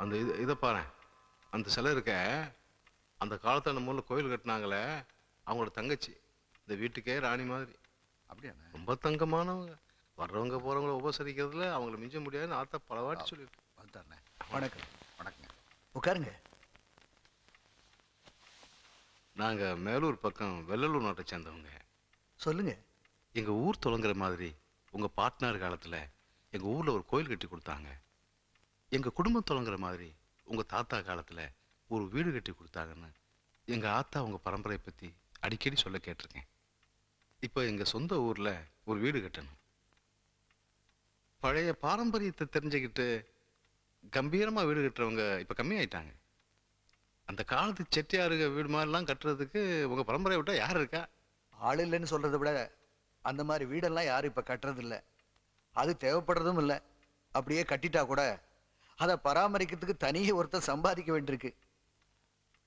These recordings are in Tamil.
அந்த இதை பாரு, அந்த சிலை இருக்க, அந்த காலத்துல நம்ம ஊர்ல கோயில் கட்டினாங்களே, அவங்களோட தங்கச்சி. இந்த வீட்டுக்கே ராணி மாதிரி. அப்படியா? ரொம்ப தங்கமானவங்க. வர்றவங்க போறவங்கள உபசரிக்கிறதுல அவங்கள மிஞ்ச முடியாதுன்னு ஆத்தா பல வாட்டி சொல்லிட்டு. வணக்கம். வணக்கம். உட்காருங்க. நாங்க மேலூர் பக்கம் வெள்ளலூர் நாட்டை சேர்ந்தவங்க. சொல்லுங்க. எங்க ஊர் தொடங்குற மாதிரி உங்க பார்ட்னர் காலத்துல எங்க ஊர்ல ஒரு கோயில் கட்டி கொடுத்தாங்க. எங்க குடும்பம் தொடங்குற மாதிரி உங்க தாத்தா காலத்துல ஒரு வீடு கட்டி கொடுத்தாங்கன்னு எங்க ஆத்தா உங்க பரம்பரை பத்தி அடிக்கடி சொல்ல கேட்டிருக்கேன். இப்ப எங்க சொந்த ஊர்ல ஒரு வீடு கட்டணும். பழைய பாரம்பரியத்தை தெரிஞ்சுக்கிட்டு கம்பீரமா வீடு கட்டுறவங்க இப்ப கம்மியாயிட்டாங்க. அந்த காலத்து செட்டியாருங்க வீடு மாதிரிலாம் கட்டுறதுக்கு உங்க பரம்பரை விட்டா யார் இருக்கா? ஆள் இல்லைன்னு சொல்றதை விட அந்த மாதிரி வீடெல்லாம் யாரும் இப்ப கட்டுறது இல்லை. அது தேவைப்படுறதும் இல்லை. அப்படியே கட்டிட்டா கூட அதை பராமரிக்கிறதுக்கு தனியே ஒருத்தர் சம்பாதிக்க வேண்டியிருக்கு.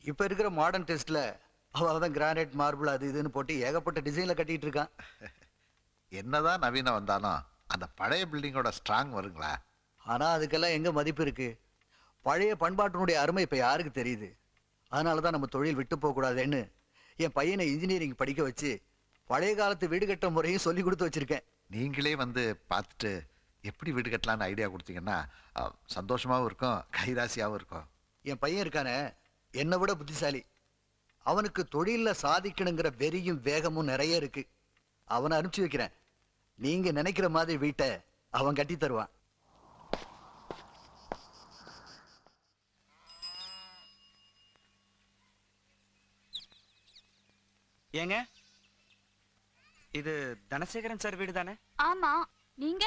இப்ப இருக்கிற மாடர்ன் டெஸ்ட்ல அவதான் கிரானைட், மார்பிள், அது இதுன்னு போட்டு ஏகப்பட்ட டிசைன்ல கட்டிட்டு இருக்கான். என்னதான் நவீனம் வந்தாலும் அந்த பழைய பில்டிங்கோட ஸ்ட்ராங் வருங்களா? ஆனா அதுக்கெல்லாம் எங்க மதிப்பு இருக்கு? பழைய பண்பாட்டினுடைய அருமை இப்ப யாருக்கு தெரியுது? அதனாலதான் நம்ம தொழில் விட்டு போக கூடாதுன்னு என் பையனை இன்ஜினியரிங் படிக்க வச்சு பழைய காலத்து வீடு கட்ட முறையும் சொல்லி கொடுத்து வச்சிருக்கேன். நீங்களே வந்து பார்த்துட்டு எப்படி வீடு கட்டலான்னு ஐடியா கொடுத்தீங்கன்னா சந்தோஷமாவும் இருக்கும், கைராசியாவும் இருக்கும். என் பையன் இருக்கானே, என்னை விட புத்திசாலி. அவனுக்கு தொழில சாதிக்கணுங்கிற வெறியும் வேகமும் நிறைய இருக்கு. அவனை அனுப்பிச்சு வைக்கிறேன். நீங்க நினைக்கிற மாதிரி வீட்டை அவன் கட்டி தருவான். ஏங்க, இது தனசேகரன் சார் வீடு தானே? ஆமா. நீங்க?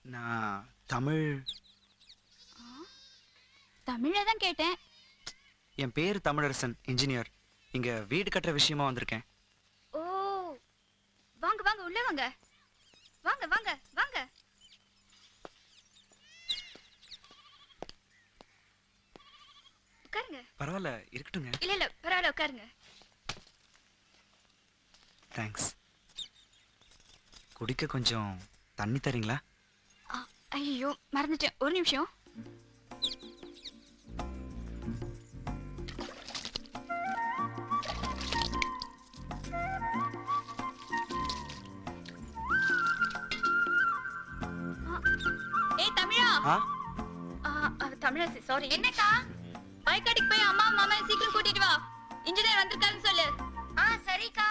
நான் தமிழ். தமிழ தான் கேட்டேன். என் பேரு தமிழரசன், இன்ஜினியர். இங்க வீடு கட்டுற விஷயமா வந்திருக்கேன். ஓ, வாங்க வாங்க, உள்ள வாங்க. வாங்க வாங்க வாங்க. உட்காருங்க. பரவாயில்ல, இருக்கட்டுங்க. இல்ல இல்ல, பரவாயில்ல, உட்காருங்க. தேங்க்ஸ். குடிக்க கொஞ்சம் தண்ணி தரீங்களா? ஐயோ, மறந்துட்டேன். ஒரு நிமிஷம். ஏய் தமிழா. தமிழரசி, சாரி. என்னக்கா? பைக்கடிக்கு போய் அம்மா மாமா சீக்கிரம் கூட்டிட்டு வா. இன்ஜினியர் வந்திருக்காருன்னு சொல்லு. சரிக்கா.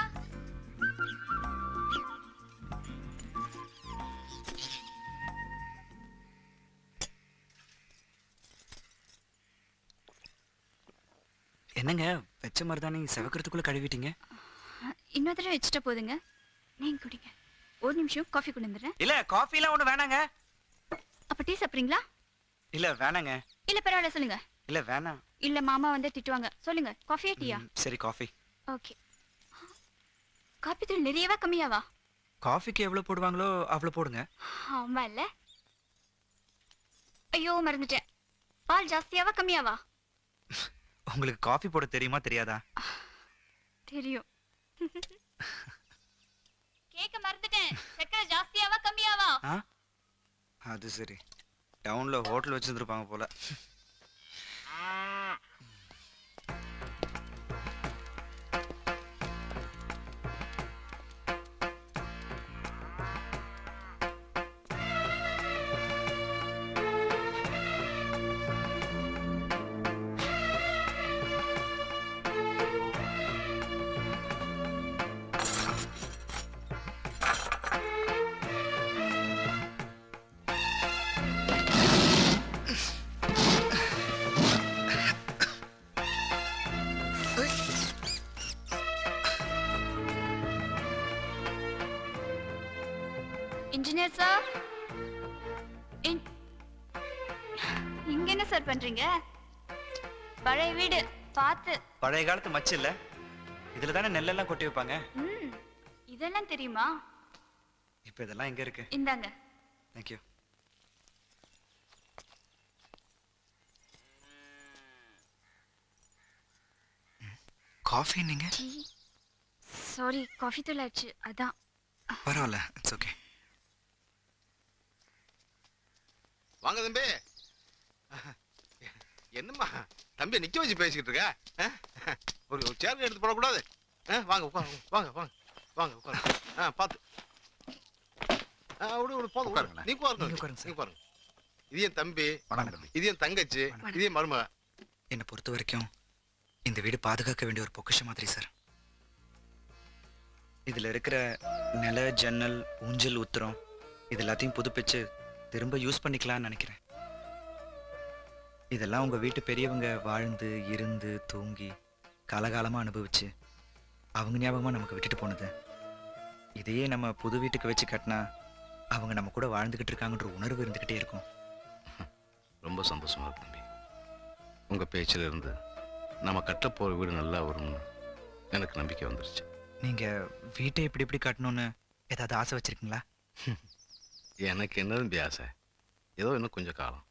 என்னங்க, வெச்ச மருதாணி செவக்கிறதுக்குள்ள கழுவிட்டீங்க? இன்னொரு தடவை வச்சுட்ட போதுங்க. நீங்க குடிங்க. ஒரு நிமிஷம், காஃபி கொண்டு வந்துடுறேன். இல்ல, காஃபி எல்லாம் ஒண்ணு வேணாங்க. அப்ப டீ சாப்பிடுறீங்களா? இல்ல வேணாங்க. இல்ல பரவாயில்ல, சொல்லுங்க. இல்ல வேணாம். இல்ல மாமா வந்து திட்டுவாங்க. சொல்லுங்க, காஃபியா டீயா? சரி, காஃபி. ஓகே. காபி தூள் நிறையவா கம்மியாவா? காஃபிக்கு எவ்வளவு போடுவாங்களோ அவ்வளவு போடுங்க. ஆமா இல்ல? ஐயோ, மறந்துட்டேன். பால் ஜாஸ்தியாவா கம்மியாவா? உங்களுக்கு காஃபி போட தெரியுமா தெரியாதா? தெரியும். கேக்க மறந்துட்டேன். சக்கரை ஜாஸ்தியாவா கம்மியாவா? அது சரி, டவுன்ல ஹோட்டல் வச்சிருப்பாங்க போல. இன்ஜினியர் சார், இங்க என்ன சார் பண்றீங்க? பழைய வீடு பார்த்து. பழைய காலத்து மச்சு இல்ல, இதுல தானே நெல்லெல்லாம் கொட்டி வைப்பாங்க. இதெல்லாம் தெரியுமா? இப்ப இதெல்லாம் எங்க இருக்கு? இந்தாங்க. Thank you. காஃபி நீங்க? சாரி, காஃபி தூள் ஆச்சு, அதான். பரவாயில்ல, இட்ஸ் ஓகே. வாங்க தம்பி. என்னம்மா தம்பி நிக்க வச்சு பேசிக்கிட்டு இருக்க? ஒரு சேர் எடுத்து போடக்கூடாது. வாங்க உட்காருங்க, வாங்க வாங்க வாங்க உட்காருங்க. பார்த்து விடு போதும் உட்காருங்க. நீ உட்காருங்க, நீ உட்காருங்க. இது என் தம்பி, இது என் தங்கச்சி, இது என் மருமக. என்னை பொறுத்த வரைக்கும் இந்த வீடு பாதுகாக்க வேண்டிய ஒரு பொக்கிஷம் மாதிரி சார். இதுல இருக்கிற நில, ஜன்னல், ஊஞ்சல், உத்தரம் இது எல்லாத்தையும் புதுப்பிச்சு திரும்ப யூஸ் பண்ணிக்கலாம்னு நினைக்கிறேன். இதெல்லாம் உங்க வீட்டு பெரியவங்க வாழ்ந்து இருந்து தூங்கி காலகாலமா அனுபவிச்சு அவங்க ஞாபகமா நமக்கு விட்டுட்டு போனது. இதையே நம்ம புது வீட்டுக்கு வச்சு கட்டினா அவங்க நம்ம கூட வாழ்ந்துகிட்டு இருக்காங்கன்ற உணர்வு இருந்துகிட்டே இருக்கும். ரொம்ப சந்தோஷமா இருக்கு தம்பி. உங்க பேச்சில இருந்து நம்ம கட்ட போற வீடு நல்லா வரும்னு எனக்கு நம்பிக்கை வந்துருச்சு. நீங்க வீட்டை எப்படி கட்டணும்னு ஏதாவது ஆசை வச்சிருக்கீங்களா? எனக்கு என்ன தம்பி ஆசை? ஏதோ இன்னும் கொஞ்சம் காலம்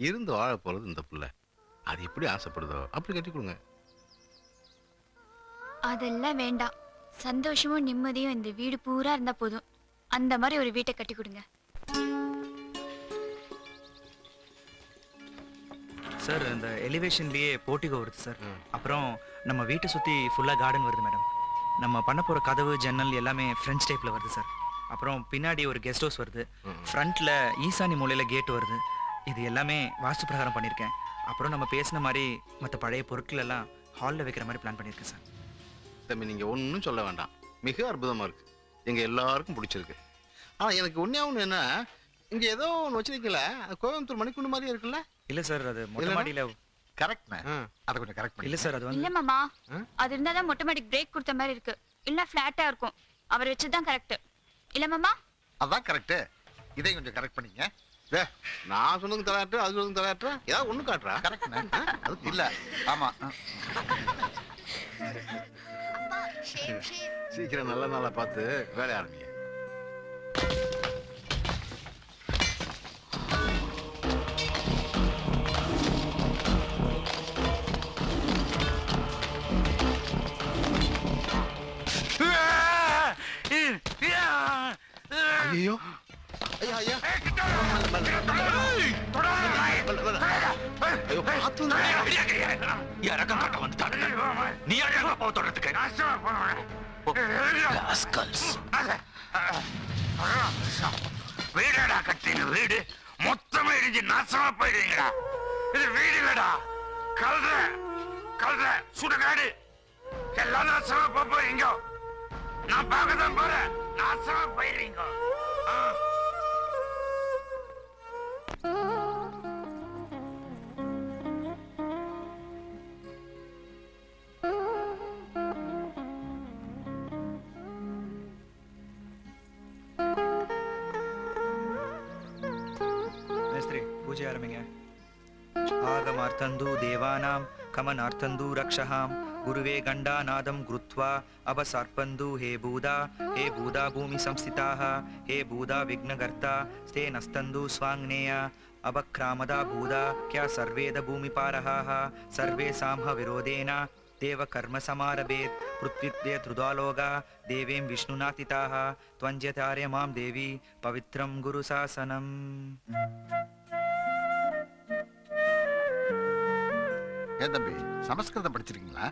இருந்து வாழ போறது இந்த புள்ள. அது எப்படி ஆசைப்படுதோ அப்படி கட்டி கொடுங்க. அதெல்லாம் வேண்டாம். சந்தோஷமும் நிம்மதியும் இந்த வீடு பூரா இருந்தா போதும். அந்த மாதிரி ஒரு வீட்டை கட்டி கொடுங்க. சார் இந்த எலிவேஷன்லயே போர்ட்டிகோ வருது சார். அப்புறம் நம்ம வீட்டை சுத்தி ஃபுல்லா கார்டன் வருது மேடம். நம்ம பண்ண போற கதவு ஜன்னல் எல்லாமே ஃப்ரெஞ்ச் டைப்ல வருது சார். அப்புறம் பின்னாடி ஒரு கெஸ்ட் ஹவுஸ் வருது. ஃப்ரண்ட்ல ஈசானி மூலையில கேட் வருது. இது எல்லாமே வாஸ்து பிரகாரம் பண்ணியிருக்கேன். அப்புறம் நம்ம பேசின மாதிரி மற்ற பழைய பொருட்கள் எல்லாம் ஹாலில் வைக்கிற மாதிரி பிளான் பண்ணியிருக்கேன் சார். தம்பி நீங்க ஒன்றும் சொல்ல வேண்டாம். மிக அற்புதமா இருக்கு. எங்க எல்லாருக்கும் பிடிச்சிருக்கு. ஆனா எனக்கு ஒன்னே என்ன, இங்க ஏதோ ஒன்று வச்சிருக்கீங்களா? கோயம்புத்தூர் மணிக்குண்டு மாதிரி இருக்குல்ல? இல்ல சார், அது மொட்டை மாடியில கரெக்ட்ண்ணே. அதை கொஞ்சம் கரெக்ட் பண்ணி. இல்ல சார், அது வந்து இல்ல மாமா, அது இருந்தாதான் மொட்டை மாடிக்கு பிரேக் கொடுத்த மாதிரி இருக்கு. இல்ல ஃபிளாட்டா இருக்கும். அவர் வச்சதுதான் கரெக்ட். இல்ல மாமா? அதான் கரெக்ட். இதை கொஞ்சம் கரெக்ட் பண்ணீங்க. நான் சொன்னது கரெக்ட், அது சொன்னது கரெக்ட். ஏதாவது ஒண்ணு காட்டுறா? கரெக்ட்ண்ணே. அது இல்ல. ஆமா. சீக்கிரம் நல்ல நாளா பார்த்து வேலைய ஆரம்பிங்க. ஐயோ ஐயா ஐயா ஐயோ பார்த்து இறக்கம் கட்ட வந்துட்டாங்க. நீ அழகா போக தொடர்றதுக்கு வீடடா கட்டின வீடு மொத்தமா இடிஞ்சு நாசமா போயிடுவீங்களா? இது வீடு இல்லடா, கல்ற கல்ற சுடுகாடு. எல்லாம் நாசமா போறீங்க. நான் பார்க்கதான் போறேன். நாசமா போயிடுறீங்க. பூஜை ஆரம்பிங்க. ஆகமார்த்தந்து தேவானாம் கமனார்த்தந்து ரக்ஷஹாம் குருவே கண்டாநாதம் குருத்வா அபசர்ப்பந்து ஹே பூதா பூமி சம்ஸ்திதாः ஹே பூதா விக்னகர்த்தா ஸ்தே நஸ்தந்து ஸ்வாங்னேய அபக்ராமதா பூதா க்யா சர்வேத பூமிபாரஹாः சர்வேசாம்ஹ விரோதேன தேவ கர்ம சமாரபேத் பிருத்வித்வே த்ருதாலோகா தேவேம் விஷ்ணுநாதிதாः த்வஞ்யதாரே மாம் தேவி பவித்ரம் குரு சாசனம். ஏன் தம்பி சமஸ்கிருதம் படிச்சிருக்கீங்களா?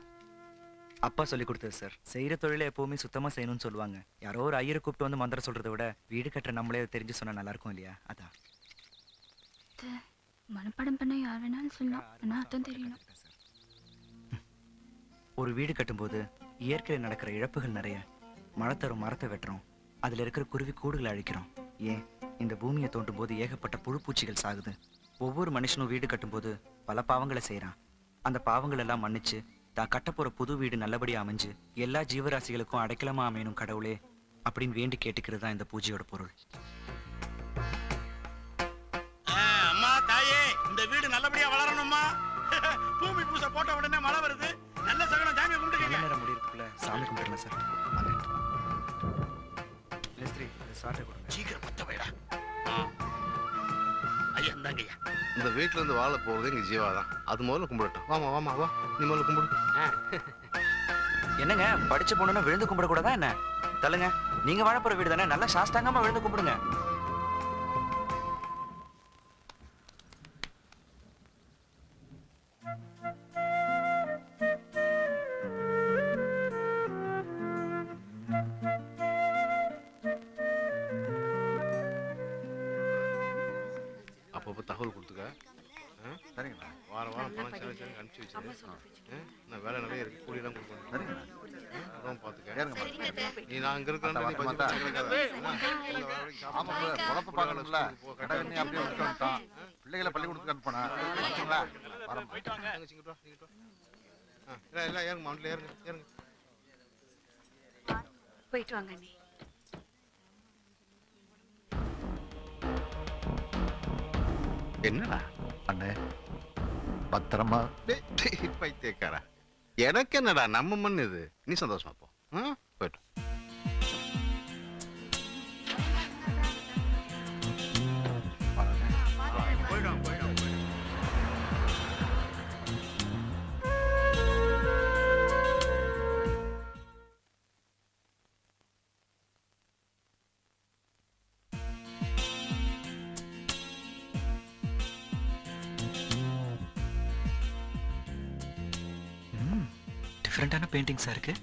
அப்பா சொல்லி கொடுத்தது சார். செய்யற தொழிலை எப்பவுமே சுத்தமா செய்யணும்னு சொல்லுவாங்க. யாரோ ஒரு ஐயரை கூப்பிட்டு வந்து மந்திரம் சொல்றதை விட வீடு கட்டுற நம்மளே தெரிஞ்சு சொன்னா நல்லா இருக்கும் இல்லையா? அதான் மனப்படம் பண்ண யார் வேணாலும் சொல்லலாம். அர்த்தம் தெரியணும். ஒரு வீடு கட்டும்போது இயற்கையில் நடக்கிற இழப்புகள் நிறைய. மழை தரும் மரத்தை வெட்டுறோம், அதுல இருக்கிற குருவி கூடுகளை அழிக்கிறோம். ஏன் இந்த பூமியை தோண்டும் போது ஏகப்பட்ட புழுப்பூச்சிகள் சாகுது. ஒவ்வொரு மனுஷனும் வீடு கட்டும்போது பல பாவங்களை செய்யறான். அந்த பாவங்கள் எல்லாம் மன்னிச்சு தான் கட்டப்போற புது வீடு நல்லபடியா அமைஞ்சு எல்லா ஜீவராசிகளுக்கும் அடைக்கலமா அமையணும் கடவுளே அப்படின்னு வேண்டி கேட்டுக்கிறது தான் இந்த பூஜையோட பொருள். அம்மா தாயே, இந்த வீடு நல்லபடியா வளரணும்மா. பூமி பூசை போட்ட உடனே மழை வருது. நல்ல சகனம் சாமியை கும்பிட்டுக்கங்க. நேரம் முடியறதுக்குள்ள சாமி கும்பிட்டுலாம் சார். மேஸ்திரி சாட்டை கொடுங்க. சீக்கிரம் பத்த வைடா. ஐயா இந்தாங்கய்யா. இந்த வீட்டுல இருந்து வாழ போறது எங்க ஜீவா தான். அது முதல்ல கும்பிடட்டும். வாமா வாமா வா, நீ முதல்ல கும்பிடு. என்னங்க படிச்ச பொண்ணுன்னா விழுந்து கும்பிட கூடாதா என்ன? தள்ளுங்க, நீங்க வாழ போற வீடு தானே, நல்லா சாஸ்தாங்கமா விழுந்து கும்பிடுங்க. தகவல் கொடுத்துக்க. சரிங்கண்ணா. வாரம் வாரம் பணம் சேலை அனுப்பிச்சு வச்சிரு. நான் வேலை நிறைய இருக்கு, கூலியெல்லாம் கொடுக்கணும். சரிங்கண்ணா. அதுவும் பார்த்துக்க. ஏறுங்கம்மா. நீ நான் அங்க இருக்கிறேன், நீ பஜ்ஜி வரமாட்டா. பஜ்ஜி கிடக்காத. ஆமா சார், குழப்ப பார்க்கணும்ல. கடை எண்ணி அப்படியே விட்டு வந்துட்டோம். பிள்ளைகளை பள்ளிக்கூடத்துக்கு அனுப்பினா பார்த்தீங்களா? வரோம். இங்கிட்டு வா, இங்கிட்டு வா. எல்லாம் ஏறுங்க, மவுண்ட்ல ஏறுங்க, ஏறுங்க. போயிட்டு வாங்க நீ. என்னடா அண்ணே பத்திரமா. பைத்தியக்காரா, எனக்கு என்னடா, நம்ம மண் இது. நீ சந்தோஷமா போ. போயிட்டு டிஃப்ரெண்டான பெயிண்டிங்ஸா இருக்கு.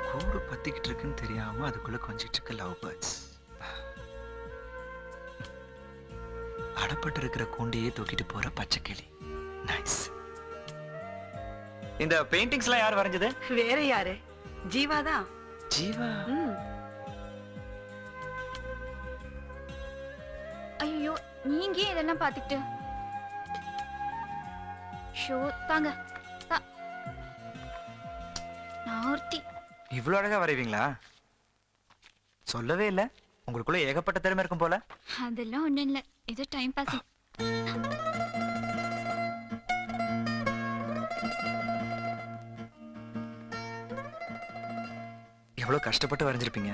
கூடு பத்திக்கிட்டு இருக்குன்னு தெரியாம அதுக்குள்ள கொஞ்சிட்டு இருக்க லவ் பேர்ட்ஸ். அடப்பட்டு இருக்கிற கூண்டையே தூக்கிட்டு போற பச்சைக்கிளி. நைஸ். இந்த பெயிண்டிங்ஸ்லாம் யார் வரைஞ்சது? வேற யாரு? ஜீவாதான். ஜீவா. ஐயோ, நீங்க ஏன் இதெல்லாம் பாத்துக்கிட்டு? ஷோ தாங்க. நான் ஒருத்தி. இவ்வளவு அழகா வரைவீங்களா? சொல்லவே இல்ல. உங்களுக்குள்ள ஏகப்பட்ட திறமை இருக்கும் போல. அதெல்லாம் ஒண்ணும் இல்ல, ஏதோ டைம் பாஸ். எவ்வளவு கஷ்டப்பட்டு வரைஞ்சிருப்பீங்க.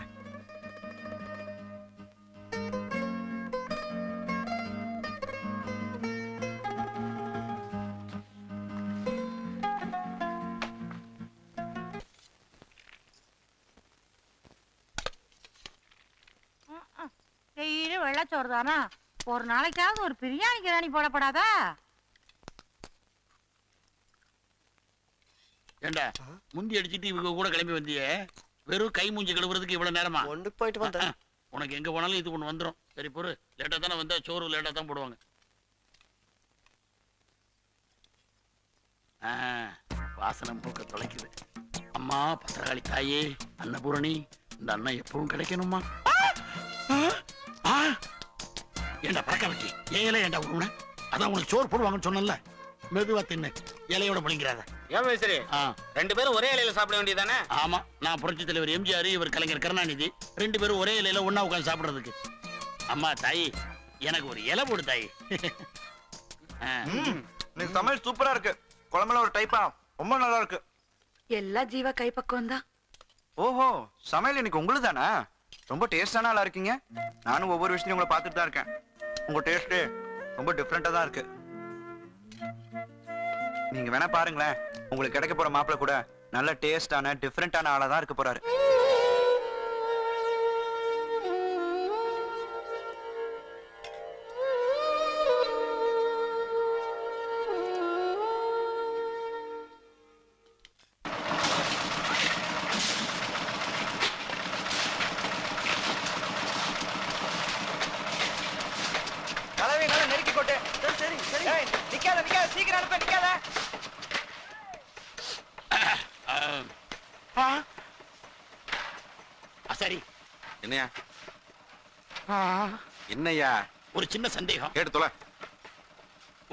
டெய்லி வெள்ளச்சோறு தானா? ஒரு நாளைக்காவது ஒரு பிரியாணி கிராணி போடப்படாதா? ஏண்டா முந்தி அடிச்சிட்டு இவங்க கூட கிளம்பி வந்தியே, வெறும் கை மூஞ்சி கழுவுறதுக்கு இவ்வளவு நேரமா? ஒன்று போயிட்டு வந்தேன். உனக்கு எங்க போனாலும் இது ஒண்ணு வந்துடும். சரி பொறு, லேட்டா தானே வந்தா சோறு லேட்டா தான் போடுவாங்க. வாசனை மூக்க தொலைக்குது. அம்மா பத்திரகாளி தாயே, அன்னபூரணி, இந்த அண்ணன் எப்பவும் கிடைக்கணுமா? ஏண்டா பறக்க வச்சு ஏன் இலை ஏண்டா உருவன? அதான் உனக்கு சோறு போடுவாங்கன்னு சொன்னல, மெதுவா தின்னு, இலையோட முழிங்கிறாத. ஏன் மேஸ்திரி, ரெண்டு பேரும் ஒரே இலையில சாப்பிட வேண்டியதானே? ஆமா, நான் புரட்சி தலைவர் எம்ஜிஆர், இவர் கலைஞர் கருணாநிதி, ரெண்டு பேரும் ஒரே இலையில ஒண்ணா உட்காந்து சாப்பிடுறதுக்கு. அம்மா தாயி, எனக்கு ஒரு இலை போடு தாயி. நீங்க சமையல் சூப்பரா இருக்கு. குழம்புல ஒரு டைப்பா ரொம்ப நல்லா இருக்கு. எல்லாம் ஜீவா கைப்பக்குவம் தான். ஓஹோ, சமையல் இன்னைக்கு உங்களுக்கு தானா? ரொம்ப டேஸ்டான ஆளா இருக்கீங்க. நானும் ஒவ்வொரு விஷயத்தையும் உங்களை பார்த்துட்டு தான் இருக்கேன். உங்க டேஸ்ட் ரொம்ப டிஃப்ரெண்டா தான் இருக்கு. நீங்க வேணா பாருங்களேன், உங்களுக்கு கிடைக்க போற மாப்பிள்ள கூட நல்ல டேஸ்டான டிஃப்ரெண்டான ஆளா தான் இருக்க போறாரு. நெருக்கி கொட்டு. சரி சரி சரி, நிக்காத நிக்காத, சீக்கிரம் அனுப்ப, நிக்காத. சரி என்னையா? என்னையா? ஒரு சின்ன சந்தேகம். கேட்டு தொலை.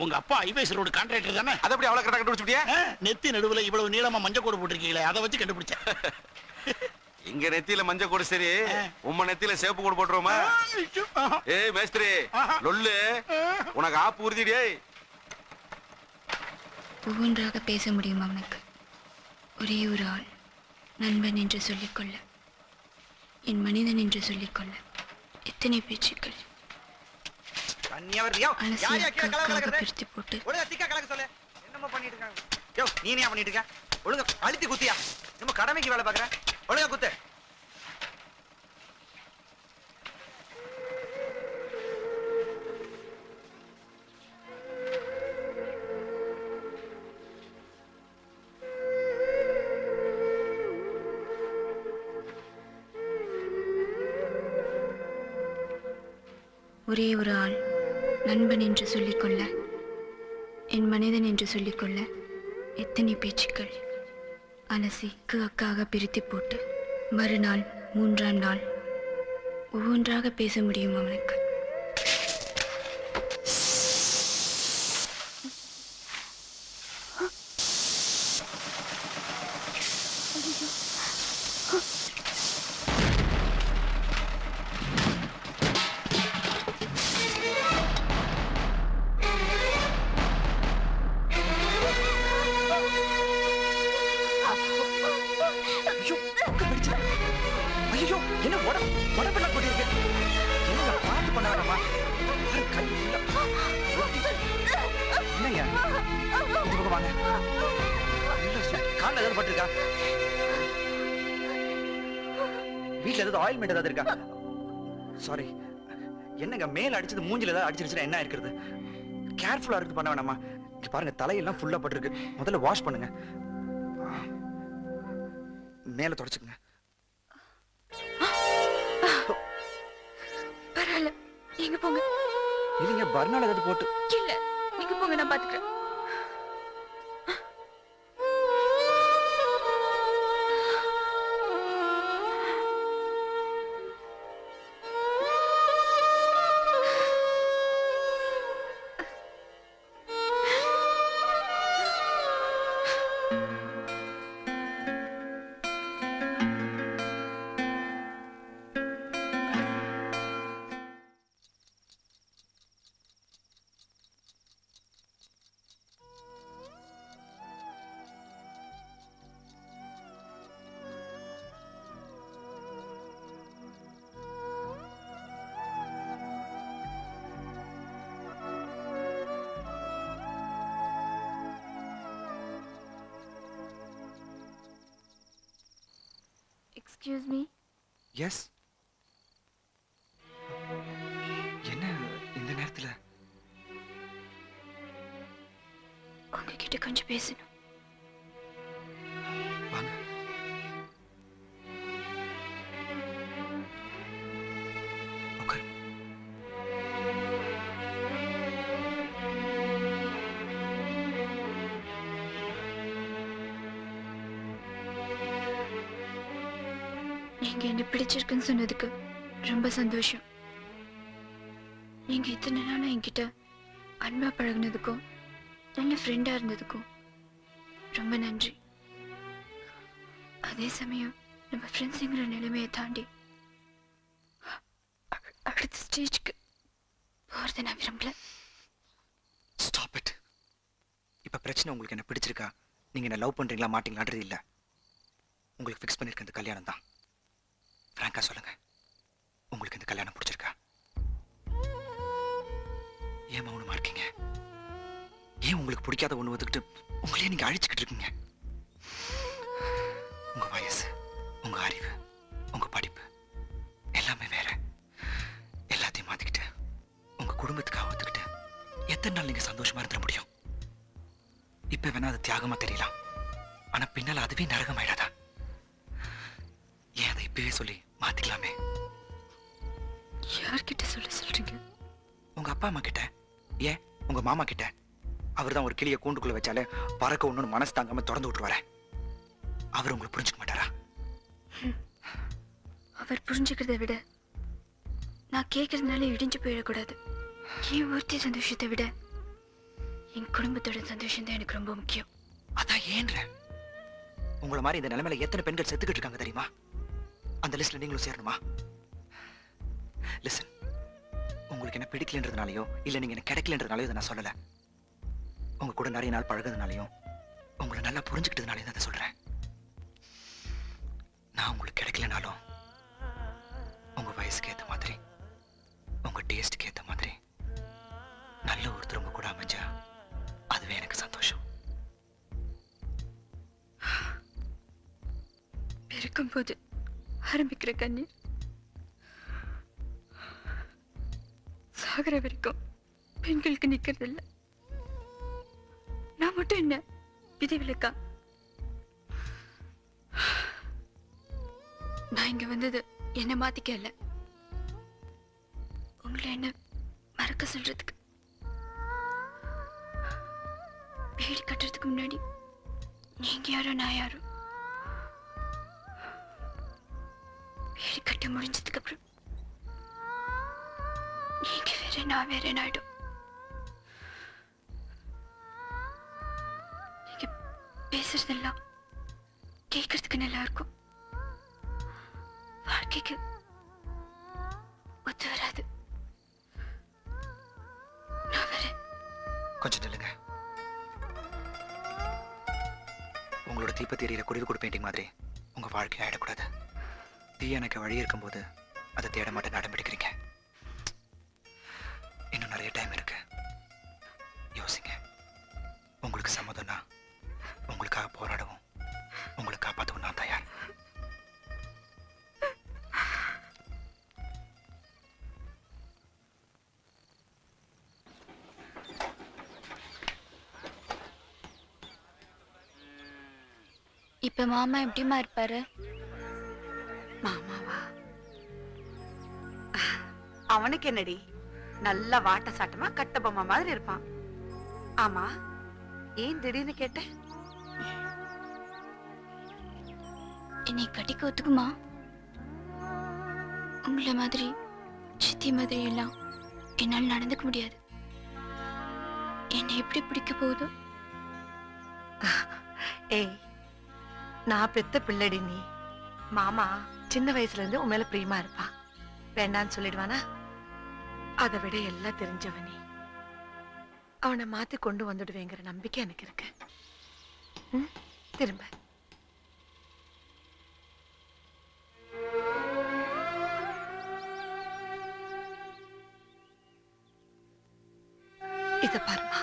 உங்க அப்பா ஐபிஎஸ் ரோடு கான்ட்ராக்டர் தானே? அதை எப்படி அவ்வளவு கரெக்டா கண்டுபிடிச்சிட்டியா? நெத்தி நடுவுல இவ்வளவு நீளமா மஞ்சள் கோடு போட்டிருக்கீங்களே, அதை வச்சு கண்டுபிடிச்சேன். இங்க நெத்தியில மஞ்சள் கோடு சரி, உம்ம நெத்தியில சேப்பு கோடு போட்டுருவோமா? ஏய் மேஸ்திரி லொல்லு, உனக்கு ஆப்பு உறுதிடியே. ஒவ்வொன்றாக பேச முடியும் அவனுக்கு. ஒரே ஒரு ஆள், நண்பன் என்று சொல்லிக்கொள்ள, என் மனிதன் என்று சொல்லிக்கொள்ள எத்தனை பேச்சுக்கள். பிரித்து போட்டு என்னமா பண்ணிட்டு இருக்காங்க? யோ, நீ என்ன பண்ணிட்டு இருக்க? ஒழுங்கா அழுத்தி குத்தியா? நம்ம கடமைக்கு வேலை பாக்குற, ஒழுங்கா குத்து. ஒரே ஒரு ஆள் நண்பன் என்று சொல்லிக்கொள்ள, என் மனிதன் என்று சொல்லிக்கொள்ள எத்தனை பேச்சுக்கள். அலசி அக்காக பிரித்து போட்டு மறுநாள் 3ஆம் நாள் ஒவ்வொன்றாக பேச முடியும் அவனுக்கு. ஐயோ, என்ன உடம்பெல்லாம் போட்டிருக்கு. என்ன பார்த்து பண்ண வேணாமா? கை என்னங்க இந்த பக்கம் வாங்க. காலில் ஏதாவது பட்டிருக்கா? வீட்டுல ஏதாவது ஆயில்மெண்ட் ஏதாவது இருக்கா? சாரி. என்னங்க மேல அடிச்சது மூஞ்சில ஏதாவது அடிச்சிருச்சுன்னா என்ன இருக்கிறது? கேர்ஃபுல்லா இருக்கு பண்ண வேணாமா? பாருங்க தலையெல்லாம் ஃபுல்லா பட்டிருக்கு. முதல்ல வாஷ் பண்ணுங்க. மேல தொடச்சுக்குங்க. பரவாயில்ல, நீங்க போங்க. இல்லைங்க, பர்னால் ஏதாவது போட்டு. இல்ல, நீங்க போங்க, நான் பாத்துக்கிறேன். Excuse me. Yes. என்ன இந்த நேரத்துல? உங்ககிட்ட கொஞ்சம் பேசணும். வாங்க. உட்கார். நீங்க என்ன பிடிச்சிருக்குன்னு சொன்னதுக்கு ரொம்ப சந்தோஷம். நீங்க இத்தனை நாளா என்கிட்ட அன்பா பழகுனதுக்கும் நல்ல ஃப்ரெண்டா இருந்ததுக்கும் ரொம்ப நன்றி. அதே சமயம் நம்ம ஃப்ரெண்ட்ஸுங்கிற நிலைமையை தாண்டி அடுத்த ஸ்டேஜ்க்கு போறதை நான் விரும்பல. Stop it. இப்ப பிரச்சனை உங்களுக்கு என்ன பிடிச்சிருக்கா, நீங்க என்ன லவ் பண்றீங்களா மாட்டீங்களான்றது இல்ல. உங்களுக்கு ஃபிக்ஸ் பண்ணிருக்க இந்த கல்யாணம் தான். ஃப்ராங்கா சொல்லுங்க, உங்களுக்கு இந்த கல்யாணம் பிடிச்சிருக்கா? ஏன் மௌனமா இருக்கீங்க? ஏன் உங்களுக்கு பிடிக்காத ஒண்ணு வந்துக்கிட்டு உங்களையே நீங்க அழிச்சுக்கிட்டு இருக்கீங்க? உங்க வயசு, உங்க அறிவு, உங்க படிப்பு எல்லாமே வேற. எல்லாத்தையும் மாத்திக்கிட்டு உங்க குடும்பத்துக்காக ஒத்துக்கிட்டு எத்தனை நாள் நீங்க சந்தோஷமா இருந்துட முடியும்? இப்ப வேணா அது தியாகமா தெரியலாம், ஆனா பின்னால அதுவே நரகம் ஆயிடாதா? ஏன் அதை இப்பவே சொல்லி மாத்திக்கலாமே? யார்கிட்ட சொல்றீங்க? உங்க அப்பா அம்மா கிட்ட. ஏன் உங்க மாமா கிட்ட? அவர் தான் ஒரு கிளியை கூண்டுக்குள்ள வச்சாலே பறக்க ஒண்ணு மனசு தாங்காம திறந்து விட்டுருவாரு. அவர் உங்களை புரிஞ்சுக்க மாட்டாரா? அவர் புரிஞ்சுக்கிறத விட நான் கேட்கறதுனால இடிஞ்சு போயிடக்கூடாது. என் ஒருத்தி சந்தோஷத்தை விட என் குடும்பத்தோட சந்தோஷம் தான் எனக்கு ரொம்ப முக்கியம். அதான் ஏன்ற உங்களை மாதிரி இந்த நிலைமையில எத்தனை பெண்கள் செத்துக்கிட்டு இருக்காங்க தெரியுமா? அந்த லிஸ்ட்ல நீங்களும் சேரணுமா? லிசன், உங்களுக்கு என்ன பிடிக்கலன்றதுனாலயோ இல்ல நீங்க என்ன கிடைக்கலன்றதுனாலயோ இதை நான் சொல்லல. உங்க கூட நிறைய நாள் பழகுறதுனாலையும் உங்களை நல்லா புரிஞ்சுக்கிட்டதுனாலையும் தான் அதை சொல்றேன். நான் உங்களுக்கு கிடைக்கலனாலும் உங்க வயசுக்கு ஏத்த மாதிரி உங்க டேஸ்டுக்கு ஏத்த மாதிரி நல்ல ஒருத்தர் உங்க கூட அமைஞ்சா அதுவே எனக்கு சந்தோஷம். பிறக்கும்போது ஆரம்பிக்கிற கண்ணீர் சாகர வரைக்கும் பெண்களுக்கு நிக்கிறது இல்ல. நான் மட்டும் என்ன விதிவிலக்கா? நான் இங்க வந்தது என்ன மாத்திக்க இல்ல, உங்களை என்ன மறக்க சொல்றதுக்கு. வீடு கட்டுறதுக்கு முன்னாடி நீங்க யாரோ நான் யாரோ. வீடு கட்ட முடிஞ்சதுக்கு அப்புறம் நீங்க வேற நான் வேற ஆயிடும். நீங்க பேசுறதெல்லாம் கேட்கறதுக்கு நல்லா இருக்கும், வாழ்க்கைக்கு ஒத்து வராது. நான் வரேன். கொஞ்சம் நில்லுங்க. உங்களோட தீப்பத்தி எரியிற குருவி கூட பெயிண்டிங் மாதிரி உங்க வாழ்க்கை ஆயிடக்கூடாது. தீ எனக்கு வழி இருக்கும்போது அதை தேட மாட்டேன் நடம்பிடிக்கிறீங்க. இன்னும் நிறைய டைம் இருக்கு, யோசிங்க. உங்களுக்கு சம்மதம்னா உங்களுக்காக போராடவும் உங்களை காப்பாற்றவும் நான் தயார். இப்ப மாமா எப்படிமா இருப்பாரு? மாமாவா? அவனுக்கு என்னடி, நல்ல வாட்ட சாட்டமா கட்ட பொம்மை மாதிரி இருப்பான். ஆமா, ஏன் திடீர்னு கேட்ட? என்னை கட்டிக்க ஒத்துக்குமா? உங்களை மாதிரி சித்தி மாதிரி எல்லாம் என்னால் நடந்துக்க முடியாது. என்னை எப்படி பிடிக்க போகுதோ. ஏய், நான் பெத்த பிள்ளடி நீ. மாமா சின்ன வயசுல இருந்து உன் மேல பிரியமா இருப்பா. வேண்டான்னு சொல்லிடுவானா? அதை விட எல்லாம் தெரிஞ்சவனே, அவனை மாத்தி கொண்டு வந்துடுவேங்கிற நம்பிக்கை எனக்கு இருக்கு. திரும்ப இத பாருமா,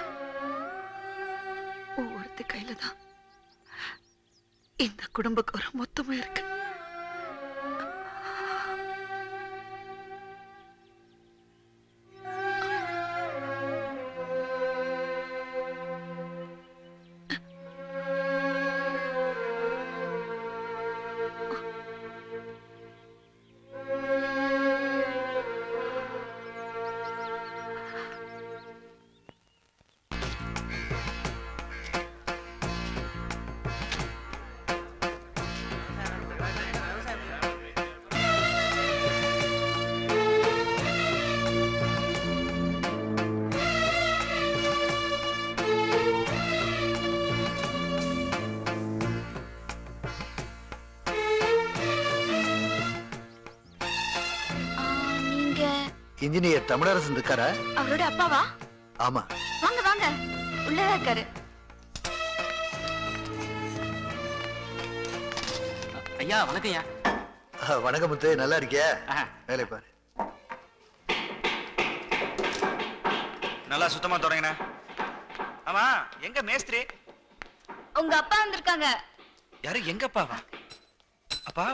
ஒவ்வொருத்தி கையில தான் இந்த குடும்பக்கு ஒரு மொத்தமும் இருக்கு. இன்ஜினியர் தமிழரசன் இருக்காரா? அவரோட அப்பாவா? ஆமா. வாங்க வாங்க, உள்ளதா இருக்காரு. ஐயா வணக்கம் ஐயா. வணக்கம் முத்து, நல்லா இருக்கியா? வேலை பாரு. நல்லா சுத்தமா தொடங்கின. ஆமா, எங்க மேஸ்திரி? உங்க அப்பா வந்திருக்காங்க. யாரு? எங்க அப்பாவா? அப்பா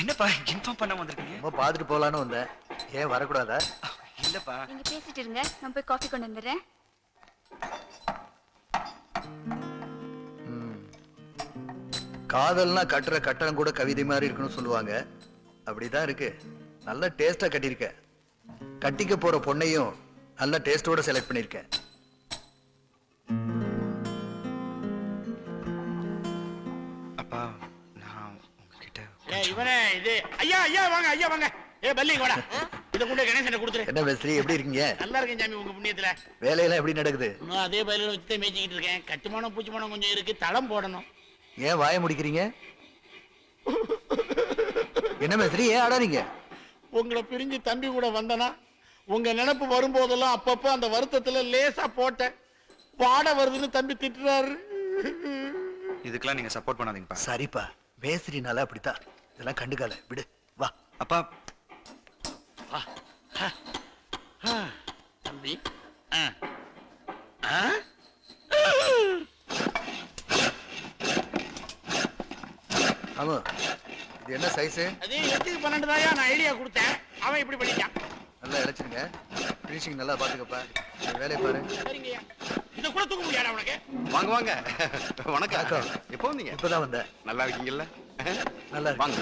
என்னப்பா இன்ஃபார்ம் பண்ண வந்திருக்கீங்க? ரொம்ப பாத்துட்டு போலான்னு வந்தேன். ஏன் வரக்கூடாதா? இல்லப்பா. நீங்க பேசிட்டு இருங்க, நான் போய் காஃபி கொண்டு வந்துடுறேன். காதல்னா கட்டுற கட்டணம் கூட கவிதை மாதிரி இருக்குன்னு சொல்லுவாங்க. அப்படிதான் இருக்கு. நல்ல டேஸ்டா கட்டியிருக்க. கட்டிக்க போற பொண்ணையும் நல்ல டேஸ்டோட செலக்ட் பண்ணிருக்க. அப்பா நான் உங்ககிட்ட இவனே இது ஐயா ஐயா வாங்க ஐயா வாங்க. பல்லி கூட இத கொண்டு கணேசனை கொடுத்துரு. என்ன மேஸ்திரி, எப்படி இருக்கீங்க? நல்லா இருக்கேன் சாமி, உங்க புண்ணியத்துல. வேலையெல்லாம் எப்படி நடக்குது? இன்னும் அதே பயில வச்சு மேய்ச்சிக்கிட்டு இருக்கேன். கட்டுமானம் பூச்சிமானம் கொஞ்சம் இருக்கு, தளம் போடணும். ஏன் வாய முடிக்கிறீங்க? என்ன மேஸ்திரி, ஏன் ஆடாதீங்க? உங்களை பிரிஞ்சு தம்பி கூட வந்தனா உங்க நினைப்பு வரும்போதெல்லாம் அப்பப்போ அந்த வருத்தத்துல லேசா போட்டேன். பாட வருதுன்னு தம்பி திட்டுறாரு. இதுக்கெல்லாம் நீங்க சப்போர்ட் பண்ணாதீங்கப்பா. சரிப்பா, மேஸ்திரினால அப்படித்தான். இதெல்லாம் கண்டுக்காத, விடு. வா அப்பா. தம்பி ஆமா, இது என்ன சைஸ்? அது 8x12 தாயா நான் ஐடியா கொடுத்தேன். அவன் இப்படி பண்ணிட்டான். நல்லா இழைச்சிருங்க. ஃபினிஷிங் நல்லா பாத்துக்கப்பா. வேலையை பாரு. சரிங்கய்யா. இத கூட தூக்க முடியாதா உனக்கு? வாங்க வாங்க. வணக்கம். எப்போ வந்தீங்க? இப்பதான் வந்தேன். நல்லா இருக்கீங்கல்ல? நல்லா வாங்க.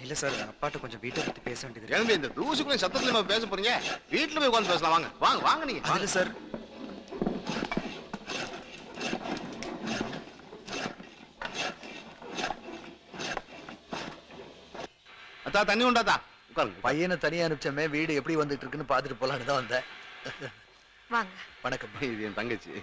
இல்ல சார் அப்பாட்ட கொஞ்சம் வீட்டை பத்தி பேச வேண்டியது இருக்கு. கிளம்பி இந்த தூசுக்குள்ள சத்தத்துல நம்ம பேச போறீங்க. வீட்டுல போய் உட்காந்து பேசலாம். வாங்க வாங்க வாங்க நீங்க. அது இல்ல சார். அத்தா தண்ணி உண்டாத்தா உட்காருங்க. பையனை தனியா அனுப்பிச்சமே வீடு எப்படி வந்துட்டு இருக்குன்னு பார்த்துட்டு போலான்னு தான் வந்தேன். வாங்க. வணக்கம். இது என் தங்கச்சி.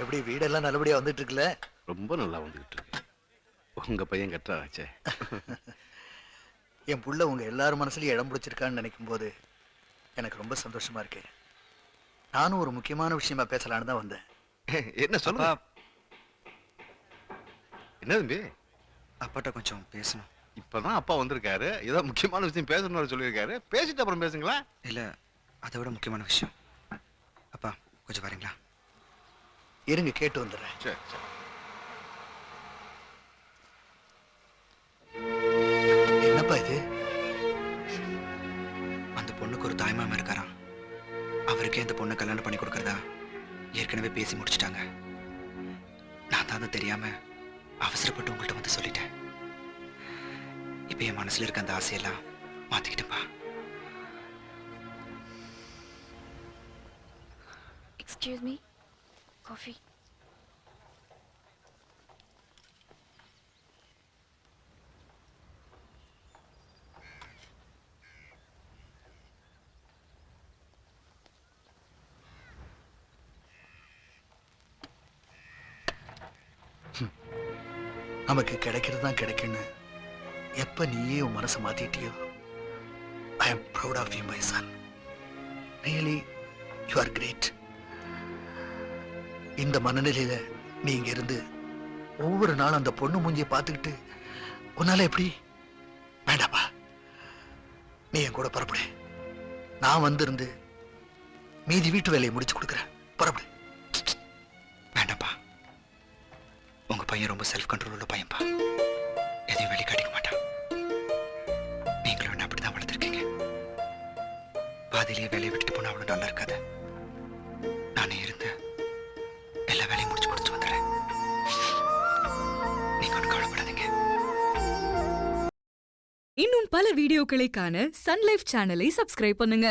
எப்படி வீடெல்லாம் நல்லபடியா வந்துட்டு இருக்குல்ல? ரொம்ப நல்லா வந்துகிட்டு இருக்கு. உங்க பையன் கட்டுறாச்சே. என் புள்ள உங்க எல்லாரும் மனசுலயும் இடம் பிடிச்சிருக்கான்னு நினைக்கும் போது எனக்கு ரொம்ப சந்தோஷமா இருக்கு. நானும் ஒரு முக்கியமான விஷயமா பேசலான்னு தான் வந்தேன். என்ன சொல்லுங்க. என்ன தம்பி? அப்பாட்ட கொஞ்சம் பேசணும். இப்பதான் அப்பா வந்திருக்காரு. ஏதோ முக்கியமான விஷயம் பேசணும்னு சொல்லியிருக்காரு. பேசிட்டு அப்புறம் பேசுங்களா? இல்ல அதை விட முக்கியமான விஷயம். அப்பா கொஞ்சம் வரீங்களா? இருங்க கேட்டு வந்துடுறேன். சரி சரி. என்னப்பா இது? அந்த பொண்ணுக்கு ஒரு தாய்மாமா இருக்காராம். அவருக்கே அந்த பொண்ணை கல்யாணம் பண்ணி கொடுக்கறதா ஏற்கனவே பேசி முடிச்சிட்டாங்க. நான் தான் அதை தெரியாம அவசரப்பட்டு உங்கள்கிட்ட வந்து சொல்லிட்டேன். இப்ப என் மனசுல இருக்க அந்த ஆசையெல்லாம் மாத்திக்கிட்டேன்ப்பா. Excuse me, coffee. நமக்கு கிடைக்கிறது தான் கிடைக்குன்னு எப்ப நீயே உன் மனசை மாத்திட்டியோ, I am proud of you my son. Really you are great. இந்த மனநிலையில நீ இங்க இருந்து ஒவ்வொரு நாளும் அந்த பொண்ணு மூஞ்சியை பார்த்துக்கிட்டு உன்னால எப்படி? வேண்டாப்பா, நீ என் கூட புறப்படு. நான் வந்திருந்து மீதி வீட்டு வேலையை முடிச்சு கொடுக்குறேன். புறப்படு. வேண்டாம்ப்பா, உங்க பையன் ரொம்ப செல்ஃப் கண்ட்ரோல் உள்ள பையன்பா. எதையும் வெளிக்காட்டிக்க மாட்டான். நீங்களும் என்ன அப்படிதான் வளர்த்துருக்கீங்க. பாதியிலேயே வேலையை விட்டுட்டு போனா அவ்வளவு நல்லா இருக்காது. நானே இருந்து எல்லா வேலையும் முடிச்சு கொடுத்து வந்துடுறேன். நீங்க ஒன்றும் கவலைப்படாதீங்க. இன்னும் பல வீடியோக்களை காண சன் லைஃப் சேனலை சப்ஸ்கிரைப் பண்ணுங்க.